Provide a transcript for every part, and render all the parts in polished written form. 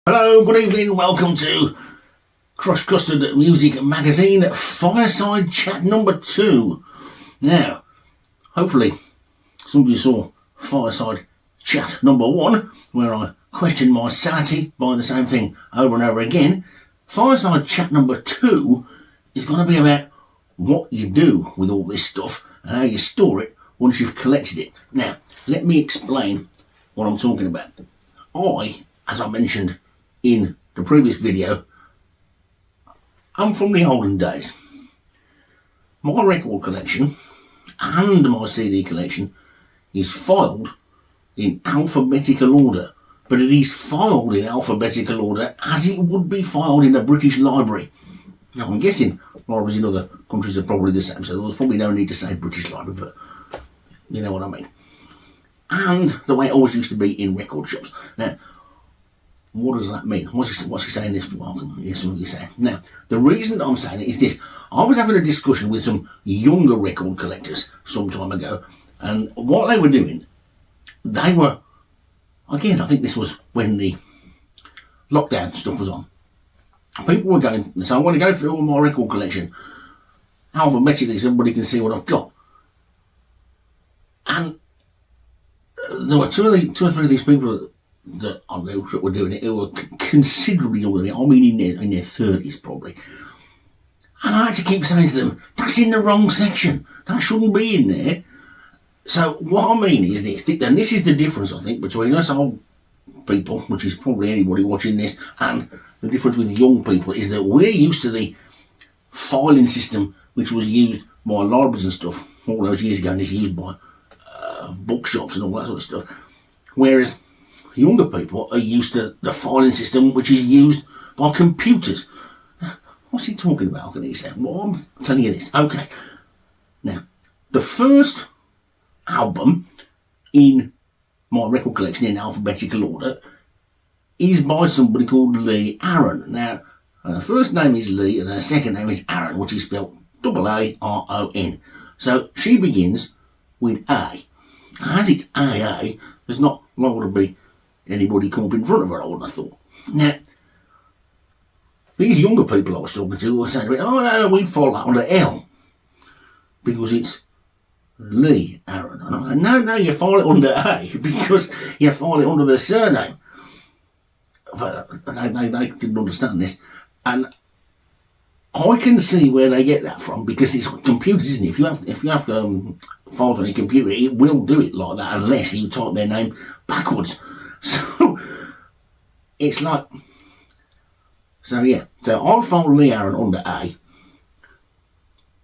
Hello, good evening, welcome to Custard Music Magazine Fireside Chat number 2. Now, hopefully some of you saw Fireside Chat number 1, where I questioned my sanity by the same thing over and over again. Fireside Chat number 2 is going to be about what you do with all this stuff and how you store it once you've collected it. Now, let me explain what I'm talking about. As I mentioned in the previous video, I'm from the olden days. My record collection and my CD collection is filed in alphabetical order, but it is filed in alphabetical order as it would be filed in a British library. Now, I'm guessing libraries in other countries are probably the same, so there's probably no need to say British library, but you know what I mean. And the way it always used to be in record shops. Now, what does that mean? What's he saying this for? Yes, what are you saying? Now, the reason I'm saying it is this. I was having a discussion with some younger record collectors some time ago, and what they were doing, they were, again, I think this was when the lockdown stuff was on. People were going, so I want to go through all my record collection alphabetically so everybody can see what I've got. And there were two or three of these people that I knew that were doing it, who were considerably older than me. I mean in their 30s probably. And I had to keep saying to them, that's in the wrong section. That shouldn't be in there. So what I mean is this, and this is the difference I think between us old people, which is probably anybody watching this, and the difference with young people is that we're used to the filing system which was used by libraries and stuff all those years ago, and it's used by bookshops and all that sort of stuff. Whereas younger people are used to the filing system which is used by computers. What's he talking about? Can he say? Well, I'm telling you this. Okay. Now, the first album in my record collection in alphabetical order is by somebody called Lee Aaron. Now, her first name is Lee and her second name is Aaron, which is spelled A-A-R-O-N. So she begins with A. As it's AA, there's not liable to be anybody come up in front of her, I wouldn't have thought. Now, these younger people I was talking to were saying, oh no, we'd fall that under L because it's Lee Aaron. And I'm like, no, you file it under A because you file it under the surname. But they didn't understand this. And I can see where they get that from because it's computers, isn't it? If you have files on your computer, it will do it like that unless you type their name backwards. So it's like, so I'll file Lee Aaron under A.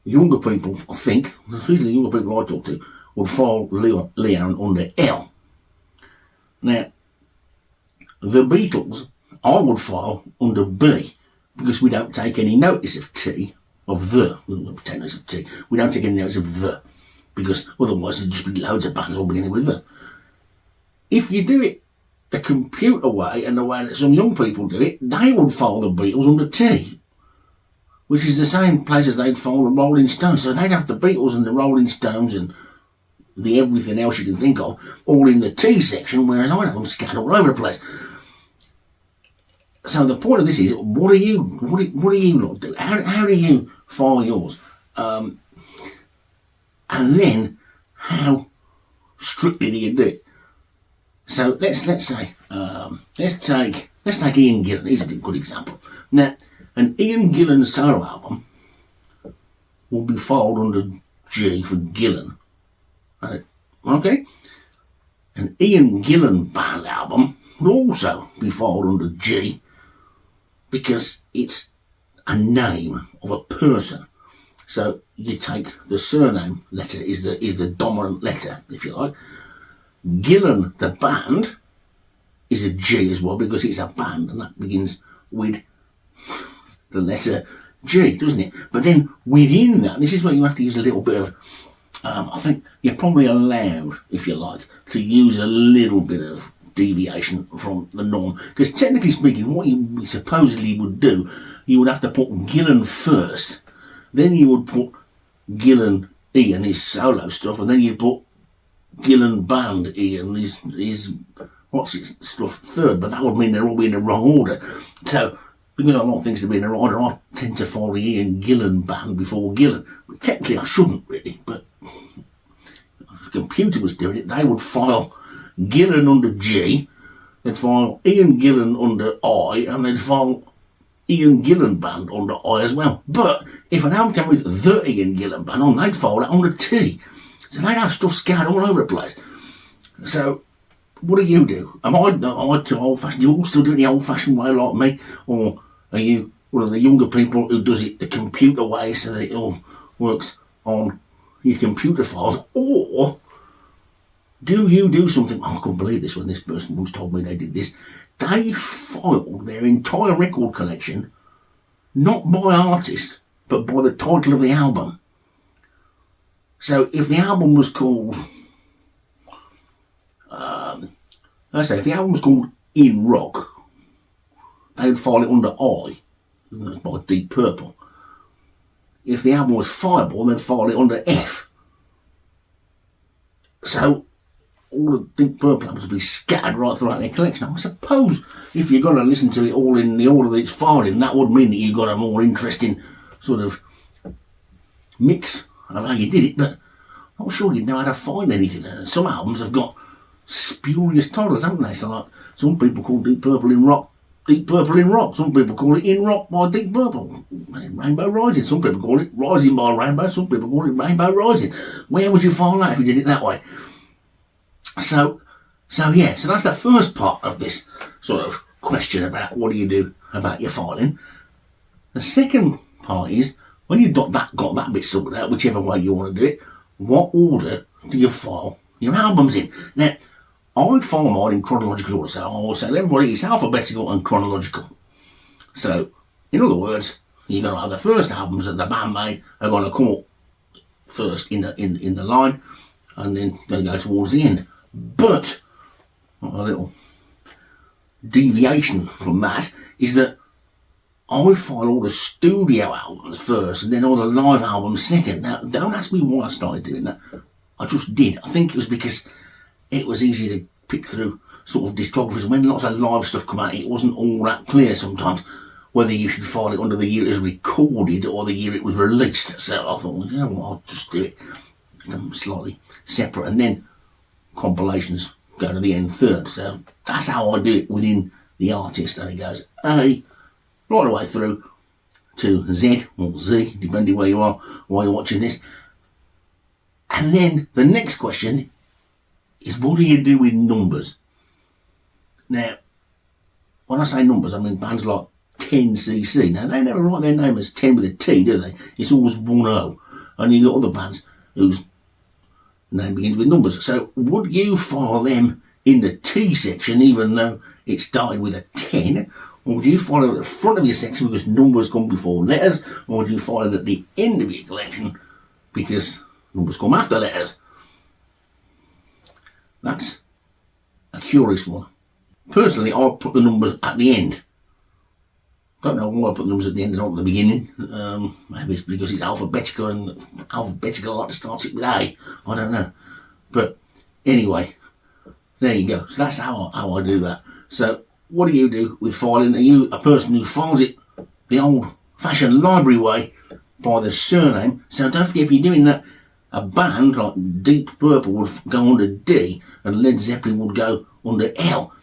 Younger people, I think, especially the younger people I talk to, would file Lee Aaron under L. Now, the Beatles, I would file under B because we don't take any notice of T, of the. We don't take notice of T. We don't take any notice of the because otherwise there'd just be loads of bands all beginning with the. If you do it the computer way and the way that some young people do it, they would file the Beatles under T, which is the same place as they'd file the Rolling Stones. So they'd have the Beatles and the Rolling Stones and the everything else you can think of all in the T section, whereas I'd have them scattered all over the place. So the point of this is, what do you lot do? How do you file yours? And then how strictly do you do it? So let's say let's take Ian Gillan. He's a good example. Now, an Ian Gillan solo album will be filed under G for Gillan. Right? Okay. An Ian Gillan band album will also be filed under G because it's a name of a person. So you take the surname letter is the dominant letter, if you like. Gillan, the band, is a G as well because it's a band and that begins with the letter G, doesn't it? But then within that, this is where you have to use a little bit of, I think you're probably allowed, if you like, to use a little bit of deviation from the norm. Because technically speaking, what you supposedly would do, you would have to put Gillan first, then you would put Gillan Ian, his solo stuff, and then you'd put Gillan Band Ian, his what's it stuff third, but that would mean they're all in the wrong order. So, because I want things to be in the right order, I tend to follow the Ian Gillan band before Gillan. Technically, I shouldn't really, but if the computer was doing it, they would file Gillan under G, they'd file Ian Gillan under I, and they'd file Ian Gillan band under I as well. But if an album came with the Ian Gillan band on, they'd file that under T. So they'd have stuff scattered all over the place. So, what do you do? Am I too old-fashioned? You all still do it the old-fashioned way like me? Or are you one of the younger people who does it the computer way so that it all works on your computer files? Or do you do something? I couldn't believe this when this person once told me they did this. They filed their entire record collection not by artist, but by the title of the album. So if the album was called, let's say if the album was called In Rock, they would file it under I, by Deep Purple. If the album was Fireball, they'd file it under F. So all the Deep Purple albums would be scattered right throughout their collection. I suppose if you're going to listen to it all in the order that it's filed in, that would mean that you've got a more interesting sort of mix of how you did it, but I'm not sure you'd know how to find anything. Some albums have got spurious titles, haven't they? So like, some people call Deep Purple in Rock, Deep Purple in Rock. Some people call it In Rock by Deep Purple. Rainbow Rising. Some people call it Rising by Rainbow. Some people call it Rainbow Rising. Where would you find that if you did it that way? So that's the first part of this sort of question about what do you do about your filing. The second part is, when you've got that bit sorted out, whichever way you want to do it, what order do you file your albums in? Now, I would file mine in chronological order, so I will say to everybody it's alphabetical and chronological. So, in other words, you're going to have the first albums that the band made are going to come up first in the line, and then going to go towards the end. But a little deviation from that is that I would file all the studio albums first and then all the live albums second. Now, don't ask me why I started doing that. I just did. I think it was because it was easy to pick through sort of discographies. When lots of live stuff come out, it wasn't all that clear sometimes whether you should file it under the year it was recorded or the year it was released. So I thought, well, you know what, I'll just do it slightly separate, and then compilations go to the end third. So that's how I do it within the artist, and it goes A right the way through to Z or Z, depending where you are while you're watching this. And then the next question is, what do you do with numbers? Now, when I say numbers, I mean bands like 10cc. Now, they never write their name as 10 with a T, do they? It's always 10. And you've got other bands whose name begins with numbers. So would you file them in the T section even though it started with a 10? Or would you file it at the front of your section because numbers come before letters? Or would you file it at the end of your collection because numbers come after letters? That's a curious one. Personally, I'll put the numbers at the end. Don't know why I put the numbers at the end and not at the beginning. Maybe it's because it's alphabetical and alphabetical I like to start it with A. I don't know. But anyway, there you go. So that's how I do that. So what do you do with filing? Are you a person who files it the old-fashioned library way by the surname? So don't forget, if you're doing that, a band like Deep Purple would go under D and Led Zeppelin would go under L.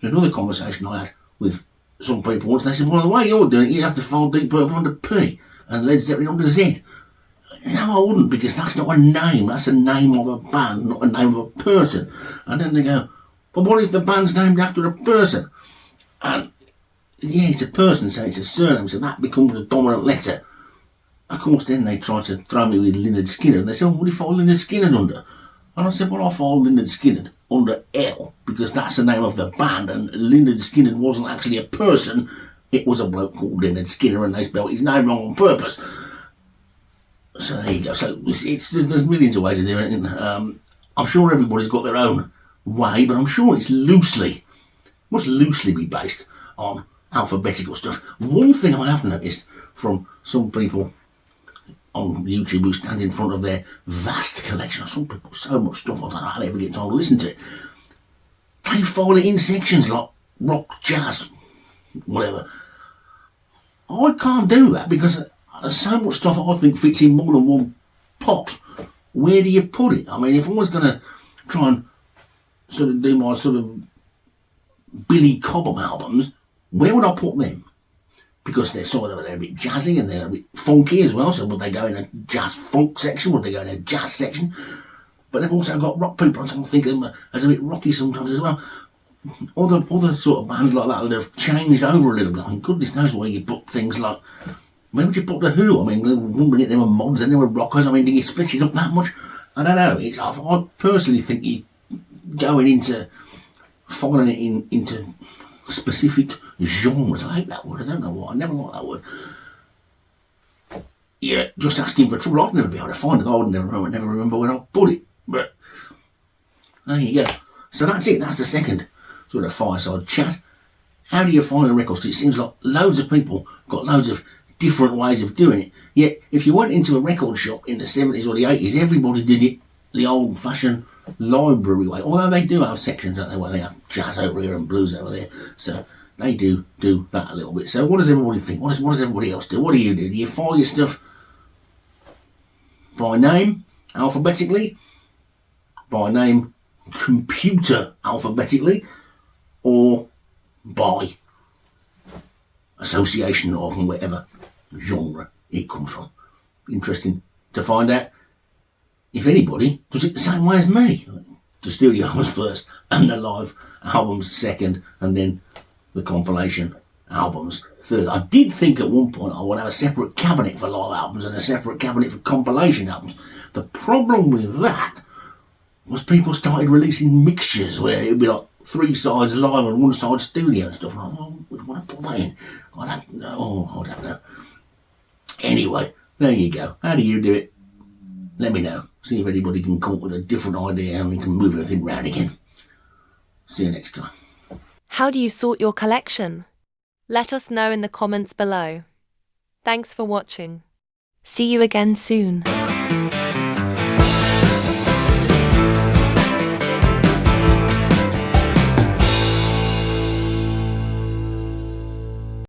Another conversation I had with some people once, they said, well, the way you're doing it, you'd have to file Deep Purple under P and Led Zeppelin under Z. No, I wouldn't, because that's not a name. That's a name of a band, not a name of a person. And then they go, but what if the band's named after a person? And yeah, it's a person, so it's a surname, so that becomes the dominant letter. Of course, then they try to throw me with Lynyrd Skynyrd, and they say, oh, what do you file Lynyrd Skynyrd under? And I said, well, I file Lynyrd Skynyrd under L, because that's the name of the band, and Lynyrd Skynyrd wasn't actually a person, it was a bloke called Lynyrd Skynyrd, and they spelled his name wrong on purpose. So there you go. So there's millions of ways of doing it. I'm sure everybody's got their own way, but I'm sure it's must loosely be based on alphabetical stuff. One thing I have noticed from some people on YouTube who stand in front of their vast collection, some people so much stuff, I don't know how they ever get time to listen to it. they file it in sections like rock, jazz, whatever. I can't do that because there's so much stuff I think fits in more than one pot. Where do you put it? I mean, if I was going to try and sort of do my sort of Billy Cobham albums, where would I put them? Because they're a bit jazzy and they're a bit funky as well. So would they go in a jazz funk section? Would they go in a jazz section? But they've also got rock people, and so I think of them as a bit rocky sometimes as well. Other sort of bands like that have changed over a little bit. I mean, goodness knows where you put things like, where would you put The Who? I mean, one minute they were mods, then they were rockers. I mean, do you split it up that much? I don't know. I personally think you going into following it into specific genres. I hate that word. I don't know why. I never like that word. Yeah, just asking for trouble. I'd never be able to find it. I would never remember where I put it. But there you go. So that's it. That's the second sort of fireside chat. How do you find the records? Because it seems like loads of people got loads of different ways of doing it. Yet, if you went into a record shop in the 70s or the 80s, everybody did it the old-fashioned library way. Although they do have sections, don't they, where they have jazz over here and blues over there. So they do that a little bit. So what does everybody think? What does everybody else do? What do? Do you file your stuff by name, alphabetically? By name, computer alphabetically? Or by association or whatever genre it comes from? Interesting to find out if anybody does it the same way as me. The studio albums first and the live albums second, and then the compilation albums third. I did think at one point I would have a separate cabinet for live albums and a separate cabinet for compilation albums. The problem with that was people started releasing mixtures where it would be like 3 sides live and 1 side studio and stuff. And I thought, would I put that in? I don't know. Anyway, there you go. How do you do it? Let me know. See if anybody can come up with a different idea and we can move everything round again. See you next time. How do you sort your collection? Let us know in the comments below. Thanks for watching. See you again soon.